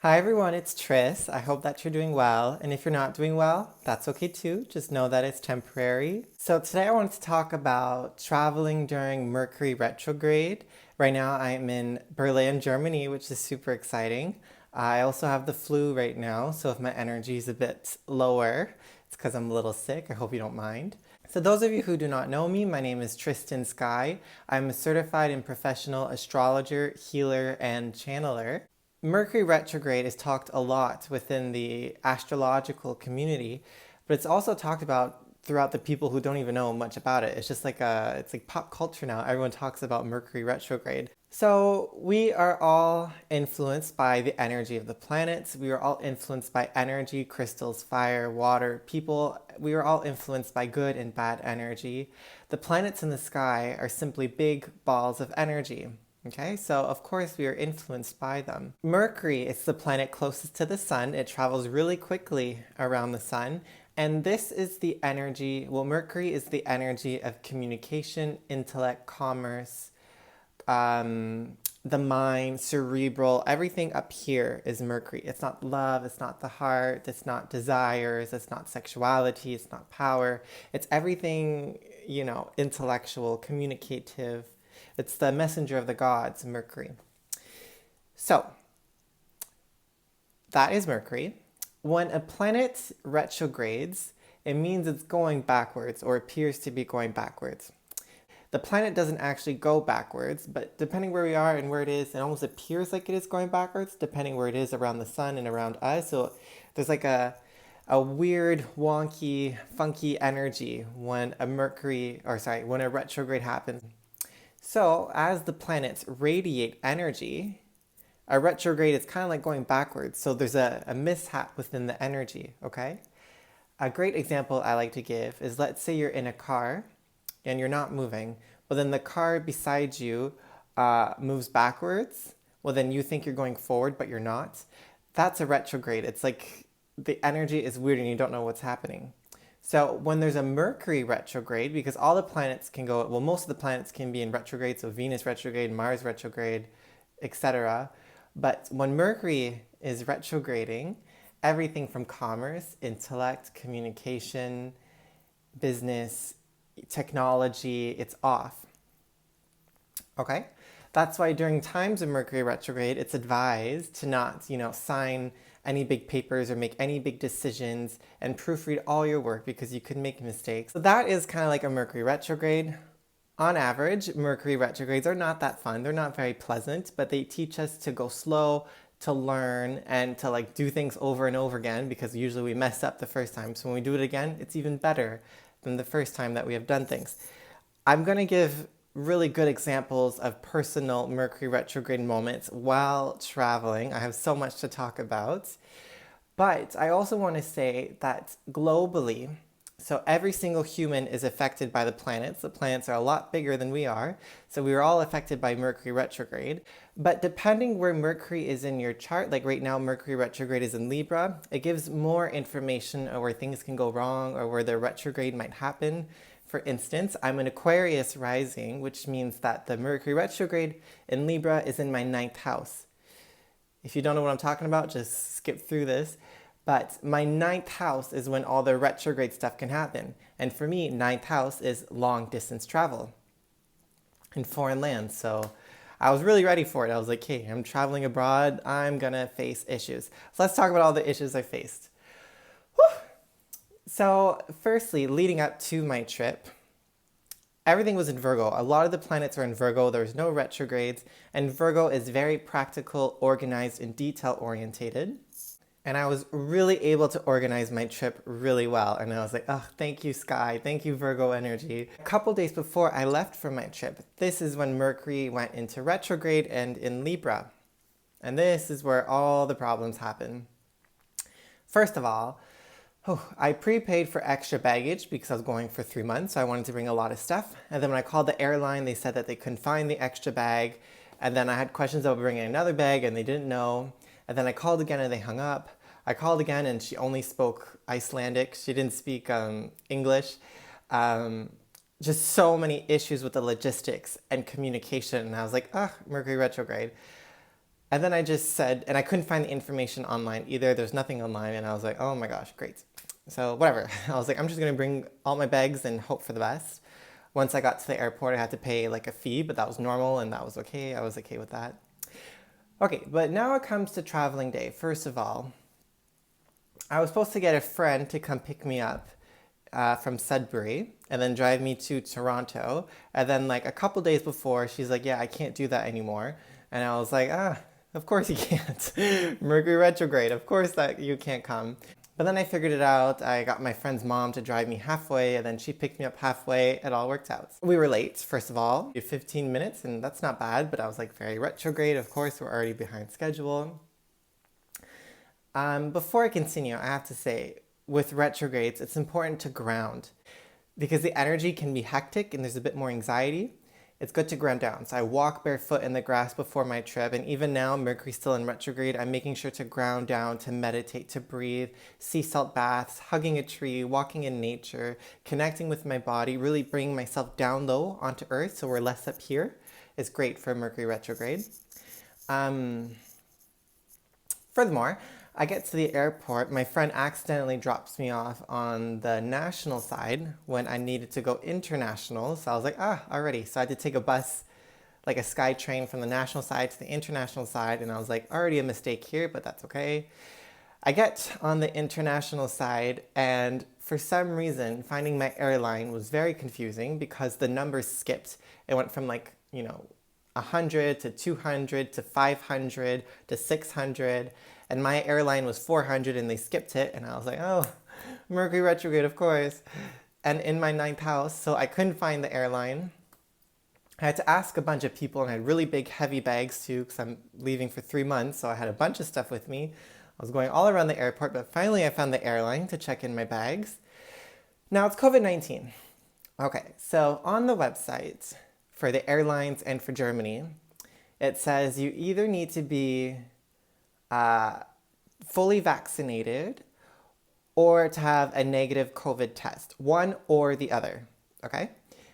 Hi everyone, it's Tris. I hope that you're doing well. And if you're not doing well, that's okay too. Just know that it's temporary. So today I wanted to talk about traveling during Mercury retrograde. Right now I'm in Berlin, Germany, which is super exciting. I also have the flu right now, so if my energy is a bit lower, it's because I'm a little sick. I hope you don't mind. So those of you who do not know me, my name is Tristan Sky. I'm a certified and professional astrologer, healer, and channeler. Mercury retrograde is talked a lot within the astrological community, but it's also talked about throughout the people who don't even know much about it. It's just like it's like pop culture now. Everyone talks about Mercury retrograde. So we are all influenced by the energy of the planets. We are all influenced by energy, crystals, fire, water, people. We are all influenced by good and bad energy. The planets in the sky are simply big balls of energy. Okay, so of course we are influenced by them. Mercury is the planet closest to the sun. It travels really quickly around the sun. And this is the energy, well, Mercury is the energy of communication, intellect, commerce, the mind, cerebral, everything up here is Mercury. It's not love, it's not the heart, it's not desires, it's not sexuality, it's not power. It's everything, intellectual, communicative. It's the messenger of the gods, Mercury. So, that is Mercury. When a planet retrogrades, it means it's going backwards or appears to be going backwards. The planet doesn't actually go backwards, but depending where we are and where it is, it almost appears like it is going backwards, depending where it is around the sun and around us. So there's like a weird, wonky, funky energy when when a retrograde happens. So as the planets radiate energy, a retrograde is kind of like going backwards. So there's a mishap within the energy, okay? A great example I like to give is, let's say you're in a car and you're not moving, but then the car beside you moves backwards. Well, then you think you're going forward, but you're not. That's a retrograde. It's like the energy is weird and you don't know what's happening. So when there's a Mercury retrograde, because all the planets can go, well, most of the planets can be in retrograde, so Venus retrograde, Mars retrograde, etc. But when Mercury is retrograding, everything from commerce, intellect, communication, business, technology, it's off. Okay? That's why during times of Mercury retrograde, it's advised to not, sign any big papers or make any big decisions and proofread all your work because you could make mistakes. So that is kind of like a Mercury retrograde. On average, Mercury retrogrades are not that fun. They're not very pleasant, but they teach us to go slow, to learn, and to like do things over and over again, because usually we mess up the first time. So when we do it again, it's even better than the first time that we have done things. I'm going to give really good examples of personal Mercury retrograde moments while traveling. I have so much to talk about. But I also want to say that globally, so every single human is affected by the planets. The planets are a lot bigger than we are. So we are all affected by Mercury retrograde. But depending where Mercury is in your chart, like right now Mercury retrograde is in Libra, it gives more information on where things can go wrong or where the retrograde might happen. For instance, I'm an Aquarius rising, which means that the Mercury retrograde in Libra is in my 9th house. If you don't know what I'm talking about, just skip through this. But my 9th house is when all the retrograde stuff can happen. And for me, 9th house is long distance travel in foreign lands. So I was really ready for it. I was like, hey, I'm traveling abroad. I'm going to face issues. So let's talk about all the issues I faced. Whew. So firstly, leading up to my trip, everything was in Virgo. A lot of the planets are in Virgo. There was no retrogrades. And Virgo is very practical, organized, and detail-orientated. And I was really able to organize my trip really well. And I was like, oh, thank you, Sky. Thank you, Virgo energy. A couple days before I left for my trip, this is when Mercury went into retrograde and in Libra. And this is where all the problems happen. First of all, I prepaid for extra baggage because I was going for 3 months, so I wanted to bring a lot of stuff. And then when I called the airline, they said that they couldn't find the extra bag. And then I had questions about bringing another bag, and they didn't know. And then I called again, and they hung up. I called again, and she only spoke Icelandic. She didn't speak English. Just so many issues with the logistics and communication. And I was like, Mercury retrograde. And then I just said, and I couldn't find the information online either. There's nothing online. And I was like, oh my gosh, great. So whatever. I was like, I'm just going to bring all my bags and hope for the best. Once I got to the airport, I had to pay like a fee, but that was normal and that was okay. I was okay with that. Okay, but now it comes to traveling day. First of all, I was supposed to get a friend to come pick me up from Sudbury and then drive me to Toronto. And then like a couple days before, she's like, yeah, I can't do that anymore. And I was like, of course you can't. Mercury retrograde, of course that you can't come. But then I figured it out. I got my friend's mom to drive me halfway, and then she picked me up halfway. It all worked out. We were late, first of all, 15 minutes, and that's not bad, but I was like very retrograde. Of course, we're already behind schedule. Before I continue, I have to say, with retrogrades, it's important to ground because the energy can be hectic and there's a bit more anxiety. It's good to ground down. So I walk barefoot in the grass before my trip. And even now, Mercury's still in retrograde. I'm making sure to ground down, to meditate, to breathe, sea salt baths, hugging a tree, walking in nature, connecting with my body, really bringing myself down low onto earth so we're less up here is great for Mercury retrograde. Furthermore, I get to the airport, my friend accidentally drops me off on the national side when I needed to go international. So I was like, already. So I had to take a bus, like a sky train from the national side to the international side. And I was like, already a mistake here, but that's okay. I get on the international side and for some reason, finding my airline was very confusing because the numbers skipped. It went from 100 to 200 to 500 to 600. And my airline was 400 and they skipped it. And I was like, oh, Mercury retrograde, of course. And in my 9th house, so I couldn't find the airline. I had to ask a bunch of people and I had really big heavy bags too because I'm leaving for 3 months. So I had a bunch of stuff with me. I was going all around the airport, but finally I found the airline to check in my bags. Now it's COVID-19. Okay, so on the website for the airlines and for Germany, it says you either need to be fully vaccinated or to have a negative COVID test, one or the other, okay?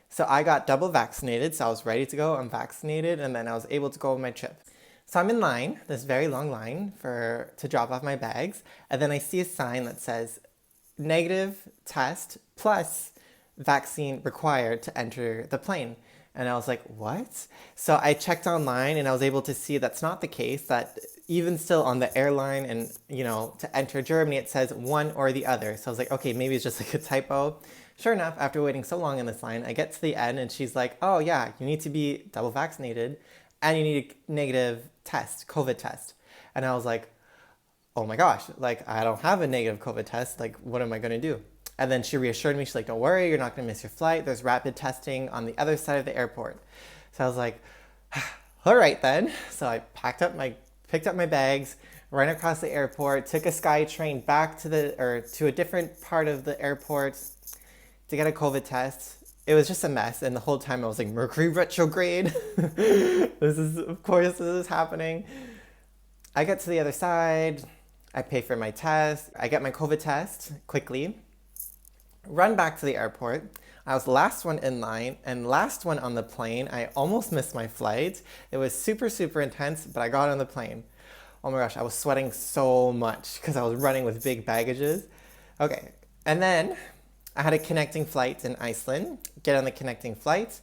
So I got double vaccinated, so I was ready to go, I'm vaccinated, and then I was able to go on my trip. So I'm in line, this very long line to drop off my bags, and then I see a sign that says negative test plus vaccine required to enter the plane. And I was like, what? So I checked online and I was able to see that's not the case, that even still on the airline and, to enter Germany, it says one or the other. So I was like, okay, maybe it's just like a typo. Sure enough, after waiting so long in this line, I get to the end and she's like, oh yeah, you need to be double vaccinated and you need a negative test, COVID test. And I was like, oh my gosh, I don't have a negative COVID test. What am I going to do? And then she reassured me, she's like, don't worry, you're not going to miss your flight. There's rapid testing on the other side of the airport. So I was like, all right then. So I picked up my bags, ran across the airport, took a sky train back to a different part of the airport to get a COVID test. It was just a mess. And the whole time I was like, Mercury retrograde. This is happening. I get to the other side. I pay for my test. I get my COVID test quickly. Run back to the airport. I was the last one in line and last one on the plane. I almost missed my flight. It was super, super intense, but I got on the plane. Oh my gosh, I was sweating so much because I was running with big baggages. Okay, and then I had a connecting flight in Iceland. Get on the connecting flight.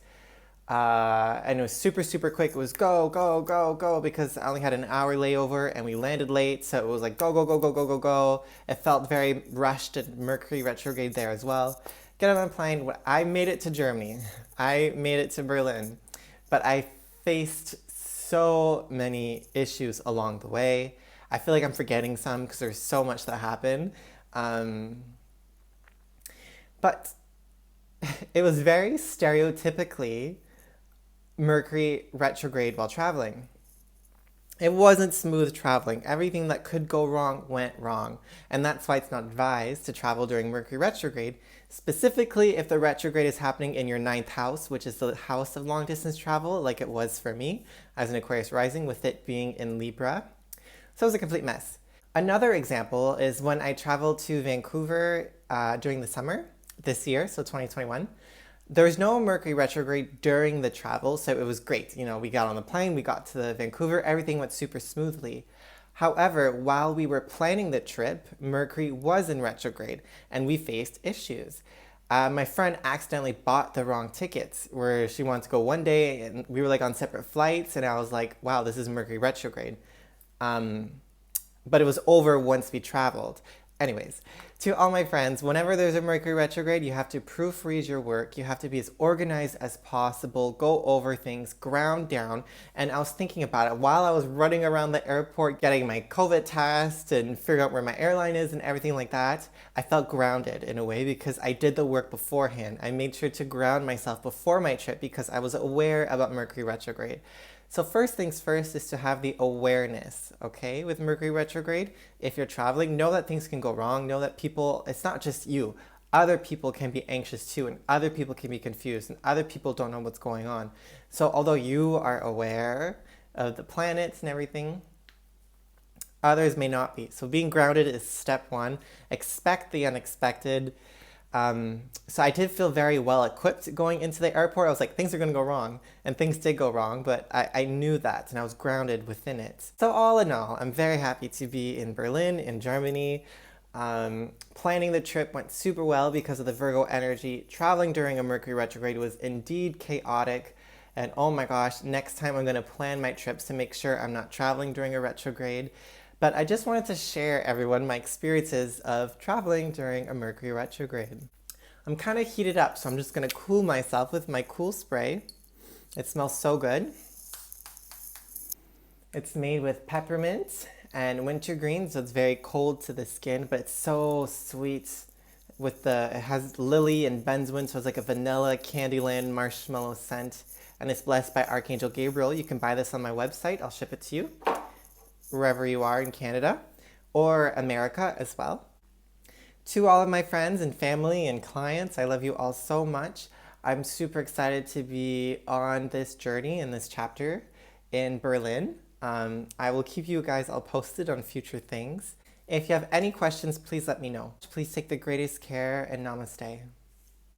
And it was super, super quick. It was go, go, go, go, because I only had an hour layover and we landed late. So it was like go, go, go, go, go, go, go. It felt very rushed and Mercury retrograde there as well. Get on the plane. I made it to Germany. I made it to Berlin. But I faced so many issues along the way. I feel like I'm forgetting some because there's so much that happened. But it was very stereotypically Mercury retrograde while traveling. It wasn't smooth traveling. Everything that could go wrong went wrong. And that's why it's not advised to travel during Mercury retrograde, specifically if the retrograde is happening in your 9th house, which is the house of long distance travel, like it was for me as an Aquarius rising, with it being in Libra. So it was a complete mess. Another example is when I traveled to Vancouver during the summer this year, so 2021. There was no Mercury retrograde during the travel, so it was great. You know, we got on the plane, we got to Vancouver, everything went super smoothly. However, while we were planning the trip, Mercury was in retrograde and we faced issues. My friend accidentally bought the wrong tickets where she wanted to go one day and we were like on separate flights, and I was like, wow, this is Mercury retrograde. Um, but it was over once we traveled. Anyways, to all my friends, whenever there's a Mercury retrograde, you have to proofread your work. You have to be as organized as possible, go over things, ground down. And I was thinking about it while I was running around the airport getting my COVID test and figuring out where my airline is and everything like that. I felt grounded in a way because I did the work beforehand. I made sure to ground myself before my trip because I was aware about Mercury retrograde. So first things first is to have the awareness, okay, with Mercury retrograde. If you're traveling, know that things can go wrong. Know that people, it's not just you. Other people can be anxious too, and other people can be confused, and other people don't know what's going on. So although you are aware of the planets and everything, others may not be. So being grounded is step one. Expect the unexpected. So I did feel very well equipped going into the airport. I was like, things are going to go wrong. And things did go wrong, but I knew that and I was grounded within it. So all in all, I'm very happy to be in Berlin, in Germany. Planning the trip went super well because of the Virgo energy. Traveling during a Mercury retrograde was indeed chaotic. And oh my gosh, next time I'm going to plan my trips to make sure I'm not traveling during a retrograde. But I just wanted to share everyone my experiences of traveling during a Mercury retrograde. I'm kind of heated up, so I'm just going to cool myself with my cool spray. It smells so good. It's made with peppermint and wintergreen, so it's very cold to the skin, but it's so sweet. It has lily and benzoin, so it's like a vanilla Candyland marshmallow scent, and it's blessed by Archangel Gabriel. You can buy this on my website. I'll ship it to you wherever you are in Canada or America as well. To all of my friends and family and clients, I love you all so much. I'm super excited to be on this journey in this chapter in Berlin. I will keep you guys all posted on future things. If you have any questions, please let me know. Please take the greatest care and namaste.